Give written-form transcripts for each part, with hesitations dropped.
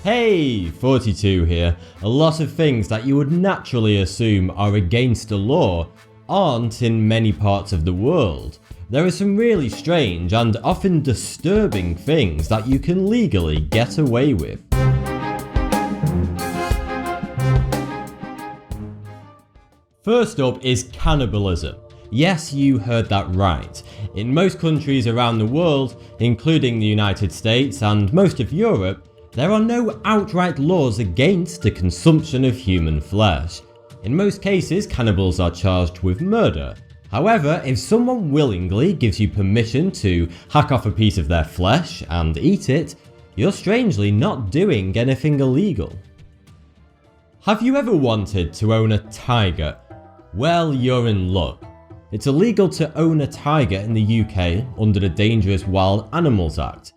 Hey, Thoughty2 here. A lot of things that you would naturally assume are against the law aren't in many parts of the world. There are some really strange and often disturbing things that you can legally get away with. First up is cannibalism. Yes, you heard that right. In most countries around the world, including the United States and most of Europe, there are no outright laws against the consumption of human flesh. In most cases, cannibals are charged with murder. However, if someone willingly gives you permission to hack off a piece of their flesh and eat it, you're strangely not doing anything illegal. Have you ever wanted to own a tiger? Well, you're in luck. It's illegal to own a tiger in the UK under the Dangerous Wild Animals Act.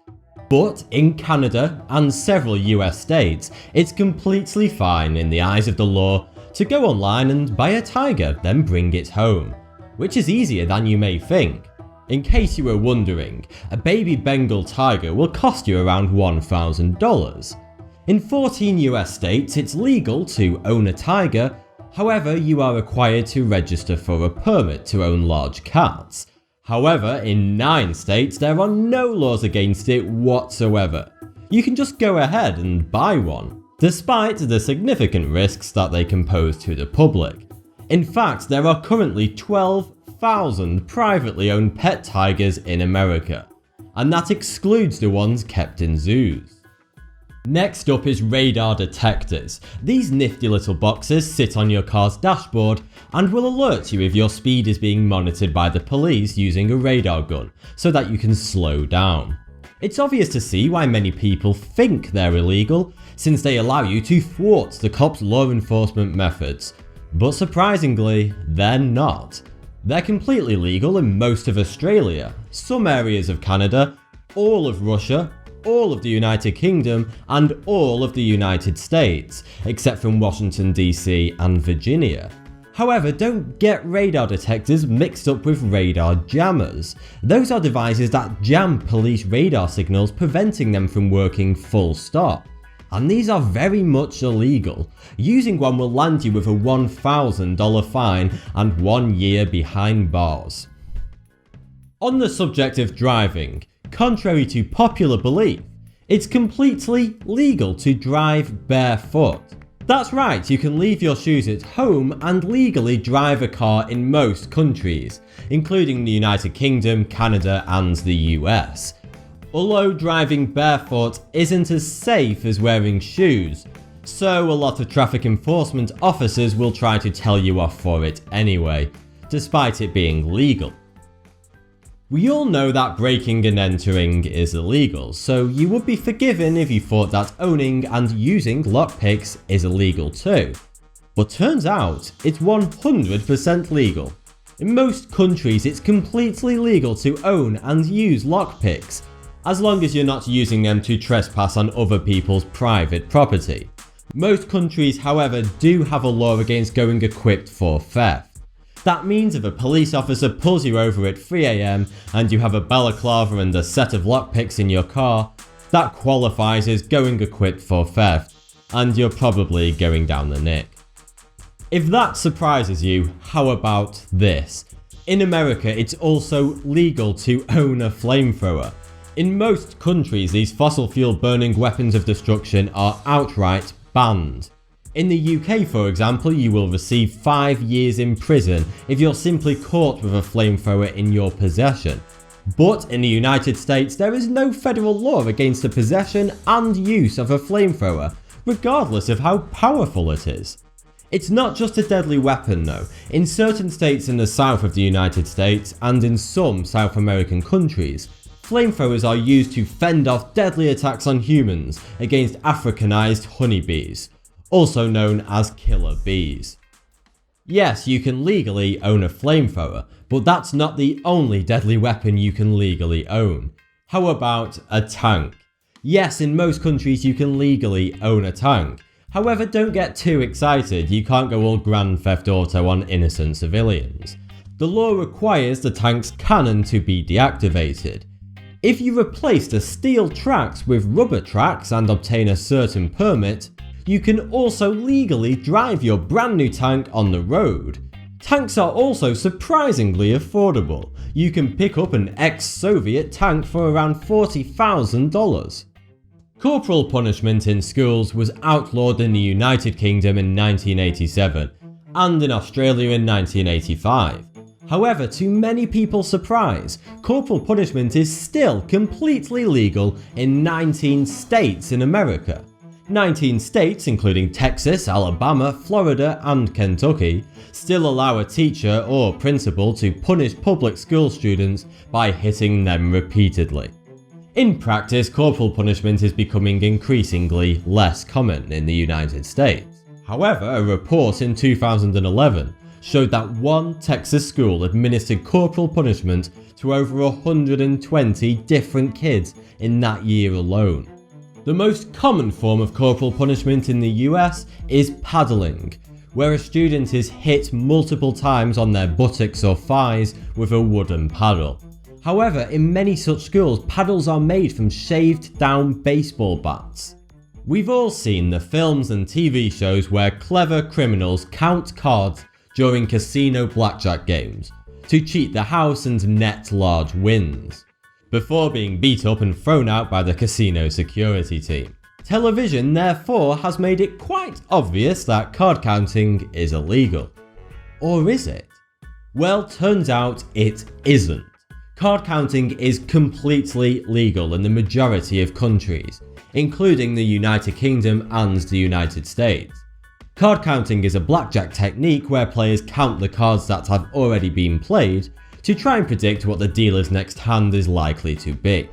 But in Canada and several US states, it's completely fine in the eyes of the law to go online and buy a tiger, then bring it home, which is easier than you may think. In case you were wondering, a baby Bengal tiger will cost you around $1,000. In 14 US states, it's legal to own a tiger. However, you are required to register for a permit to own large cats. However, in 9 states, there are no laws against it whatsoever. You can just go ahead and buy one, despite the significant risks that they can pose to the public. In fact, there are currently 12,000 privately owned pet tigers in America, and that excludes the ones kept in zoos. Next up is radar detectors. These nifty little boxes sit on your car's dashboard and will alert you if your speed is being monitored by the police using a radar gun so that you can slow down. It's obvious to see why many people think they're illegal, since they allow you to thwart the cops' law enforcement methods. But surprisingly, they're not. They're completely legal in most of Australia, some areas of Canada, all of Russia, all of the United Kingdom, and all of the United States, except from Washington DC and Virginia. However, don't get radar detectors mixed up with radar jammers. Those are devices that jam police radar signals, preventing them from working full stop. And these are very much illegal. Using one will land you with a $1,000 fine and 1 year behind bars. On the subject of driving, contrary to popular belief, it's completely legal to drive barefoot. That's right, you can leave your shoes at home and legally drive a car in most countries, including the United Kingdom, Canada, and the US. Although driving barefoot isn't as safe as wearing shoes, so a lot of traffic enforcement officers will try to tell you off for it anyway, despite it being legal. We all know that breaking and entering is illegal, so you would be forgiven if you thought that owning and using lockpicks is illegal too. But turns out, it's 100% legal. In most countries, it's completely legal to own and use lockpicks, as long as you're not using them to trespass on other people's private property. Most countries, however, do have a law against going equipped for theft. That means if a police officer pulls you over at 3 AM and you have a balaclava and a set of lockpicks in your car, that qualifies as going equipped for theft, and you're probably going down the nick. If that surprises you, how about this? In America, it's also legal to own a flamethrower. In most countries, these fossil fuel burning weapons of destruction are outright banned. In the UK, for example, you will receive 5 years in prison if you're simply caught with a flamethrower in your possession. But in the United States, there is no federal law against the possession and use of a flamethrower, regardless of how powerful it is. It's not just a deadly weapon though. In certain states in the south of the United States and in some South American countries, flamethrowers are used to fend off deadly attacks on humans against Africanized honeybees, also known as killer bees. Yes, you can legally own a flamethrower, but that's not the only deadly weapon you can legally own. How about a tank? Yes, in most countries you can legally own a tank. However, don't get too excited, you can't go all Grand Theft Auto on innocent civilians. The law requires the tank's cannon to be deactivated. If you replace the steel tracks with rubber tracks and obtain a certain permit, you can also legally drive your brand new tank on the road. Tanks are also surprisingly affordable. You can pick up an ex-Soviet tank for around $40,000. Corporal punishment in schools was outlawed in the United Kingdom in 1987 and in Australia in 1985. However, to many people's surprise, corporal punishment is still completely legal in 19 states in America. 19 states, including Texas, Alabama, Florida, and Kentucky, still allow a teacher or principal to punish public school students by hitting them repeatedly. In practice, corporal punishment is becoming increasingly less common in the United States. However, a report in 2011 showed that one Texas school administered corporal punishment to over 120 different kids in that year alone. The most common form of corporal punishment in the US is paddling, where a student is hit multiple times on their buttocks or thighs with a wooden paddle. However, in many such schools, paddles are made from shaved down baseball bats. We've all seen the films and TV shows where clever criminals count cards during casino blackjack games to cheat the house and net large wins, before being beat up and thrown out by the casino security team. Television therefore has made it quite obvious that card counting is illegal. Or is it? Well, turns out it isn't. Card counting is completely legal in the majority of countries, including the United Kingdom and the United States. Card counting is a blackjack technique where players count the cards that have already been played to try and predict what the dealer's next hand is likely to be.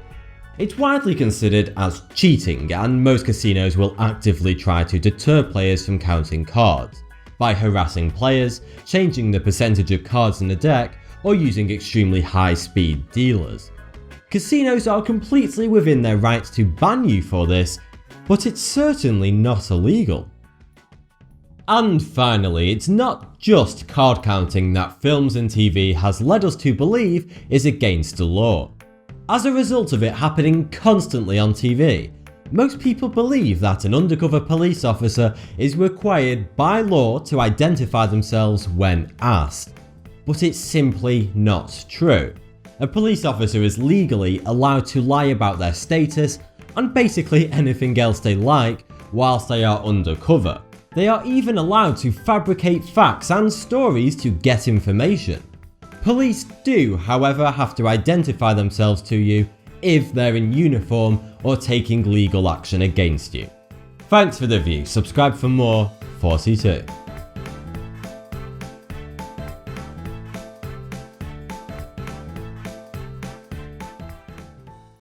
It's widely considered as cheating, and most casinos will actively try to deter players from counting cards by harassing players, changing the percentage of cards in the deck, or using extremely high-speed dealers. Casinos are completely within their rights to ban you for this, but it's certainly not illegal. And finally, it's not just card counting that films and TV has led us to believe is against the law. As a result of it happening constantly on TV, most people believe that an undercover police officer is required by law to identify themselves when asked. But it's simply not true. A police officer is legally allowed to lie about their status and basically anything else they like whilst they are undercover. They are even allowed to fabricate facts and stories to get information. Police do, however, have to identify themselves to you if they're in uniform or taking legal action against you. Thanks for the view, subscribe for more. Thoughty2.